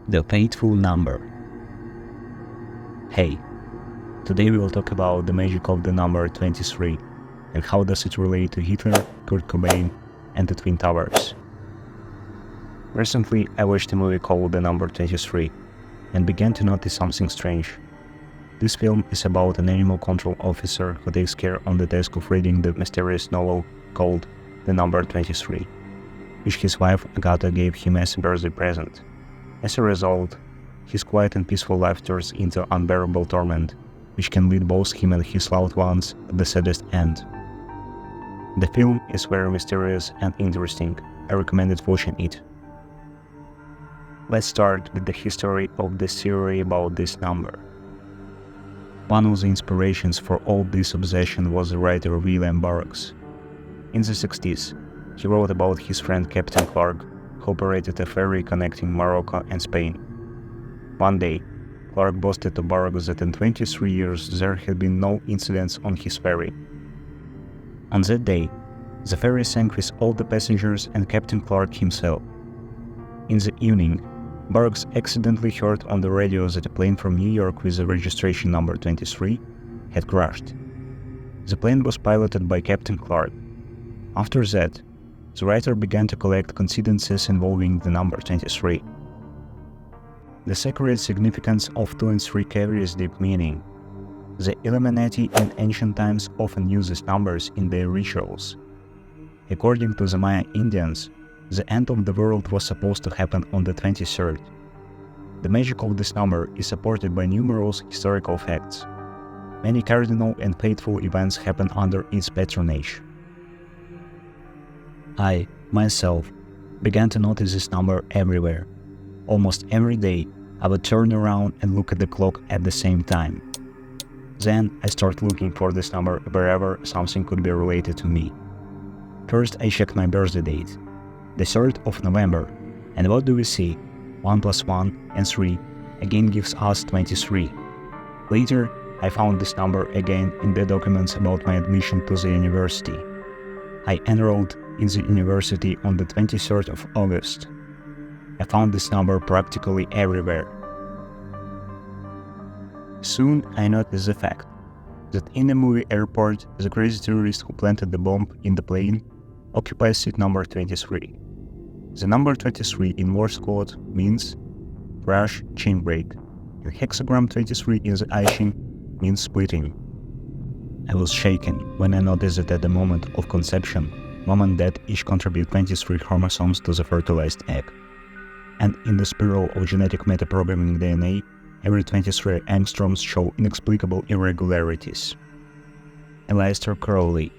The fateful number. Hey, today we will talk about the magic of the number 23 and how does it relate to Hitler, Kurt Cobain, and the Twin Towers. Recently, I watched a movie called The Number 23 and began to notice something strange. This film is about an animal control officer who takes care on the task of reading the mysterious novel called The Number 23, which his wife Agatha gave him as a birthday present. As a result, his quiet and peaceful life turns into unbearable torment, which can lead both him and his loved ones to the saddest end. The film is very mysterious and interesting. I recommend watching it. Let's start with the history of the theory about this number. One of the inspirations for all this obsession was the writer William Burroughs. In the 60s, he wrote about his friend Captain Clark, who operated a ferry connecting Morocco and Spain. One day, Clark boasted to Burroughs that in 23 years there had been no incidents on his ferry. On that day, the ferry sank with all the passengers and Captain Clark himself. In the evening, Burroughs accidentally heard on the radio that a plane from New York with the registration number 23 had crashed. The plane was piloted by Captain Clark. After that, the writer began to collect coincidences involving the number 23. The sacred significance of 2 and 3 carries deep meaning. The Illuminati in ancient times often used these numbers in their rituals. According to the Maya Indians, the end of the world was supposed to happen on the 23rd. The magic of this number is supported by numerous historical facts. Many cardinal and fateful events happen under its patronage. I, myself, began to notice this number everywhere. Almost every day, I would turn around and look at the clock at the same time. Then I started looking for this number wherever something could be related to me. First, I checked my birthday date, the 3rd of November, and what do we see? 1 plus 1 and 3 again gives us 23. Later, I found this number again in the documents about my admission to the university. I enrolled in the university on the 23rd of August. I found this number practically everywhere. Soon I noticed the fact that in the movie Airport, the crazy terrorist who planted the bomb in the plane occupies seat number 23. The number 23 in Morse code means crash chain break, and hexagram 23 in the I Ching means splitting. I was shaken when I noticed that at the moment of conception, mom and dad each contribute 23 chromosomes to the fertilized egg. And in the spiral of genetic metaprogramming DNA, every 23 angstroms show inexplicable irregularities. Aleister Crowley,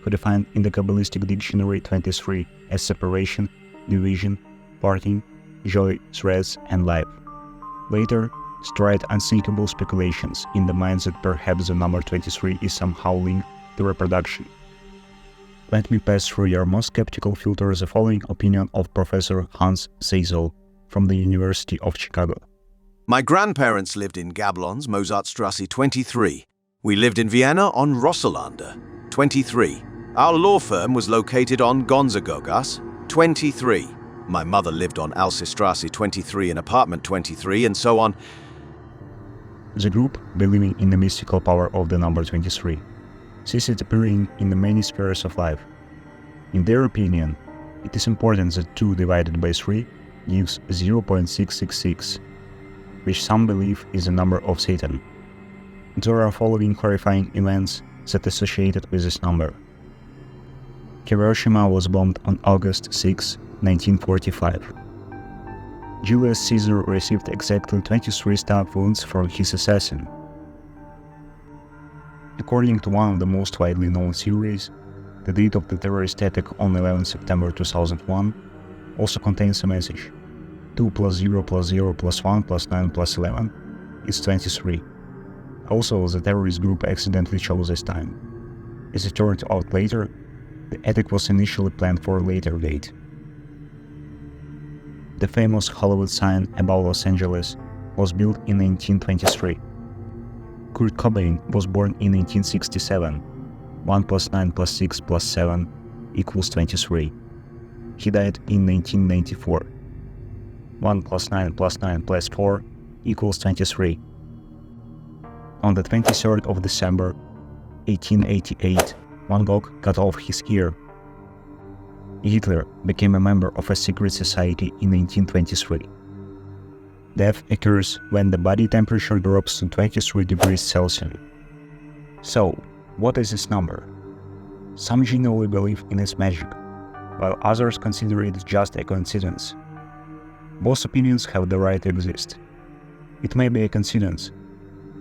who defined in the Kabbalistic dictionary 23 as separation, division, parting, joy, stress, and life, later tried unthinkable speculations in the minds that perhaps the number 23 is somehow linked to reproduction. Let me pass through your most skeptical filter the following opinion of Professor Hans Seisel from the University of Chicago. My grandparents lived in Gablon's Mozartstrasse 23. We lived in Vienna on Rosselander 23. Our law firm was located on Gonzagogas 23. My mother lived on Alsestrasse 23 in apartment 23, and so on. The group, believing in the mystical power of the number 23, sees it appearing in the many spheres of life. In their opinion, it is important that 2 divided by 3 gives 0.666, which some believe is the number of Satan. There are following horrifying events that associated with this number. Hiroshima was bombed on August 6, 1945. Julius Caesar received exactly 23 stab wounds from his assassin. According to one of the most widely known theories, the date of the terrorist attack on 11 September 2001 also contains a message. 2 plus 0 plus 0 plus 1 plus 9 plus 11 is 23. Also, the terrorist group accidentally chose this time. As it turned out later, the attack was initially planned for a later date. The famous Hollywood sign above Los Angeles was built in 1923. Kurt Cobain was born in 1967. 1 plus 9 plus 6 plus 7 equals 23. He died in 1994. 1 plus 9 plus 9 plus 4 equals 23. On the 23rd of December 1888, Van Gogh cut off his ear. Hitler became a member of a secret society in 1923. Death occurs when the body temperature drops to 23 degrees Celsius. So, what is this number? Some genuinely believe in its magic, while others consider it just a coincidence. Both opinions have the right to exist. It may be a coincidence,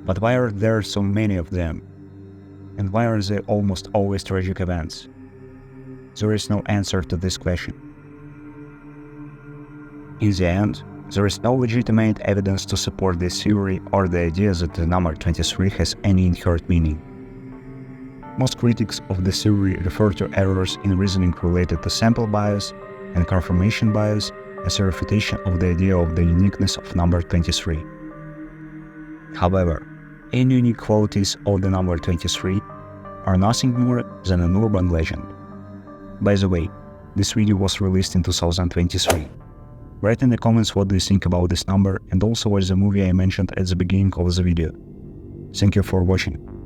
but why are there so many of them? And why are they almost always tragic events? There is no answer to this question. In the end, there is no legitimate evidence to support this theory or the idea that the number 23 has any inherent meaning. Most critics of the theory refer to errors in reasoning related to sample bias and confirmation bias as a refutation of the idea of the uniqueness of number 23. However, any unique qualities of the number 23 are nothing more than an urban legend. By the way, this video was released in 2023. Write in the comments what do you think about this number and also watch the movie I mentioned at the beginning of the video. Thank you for watching.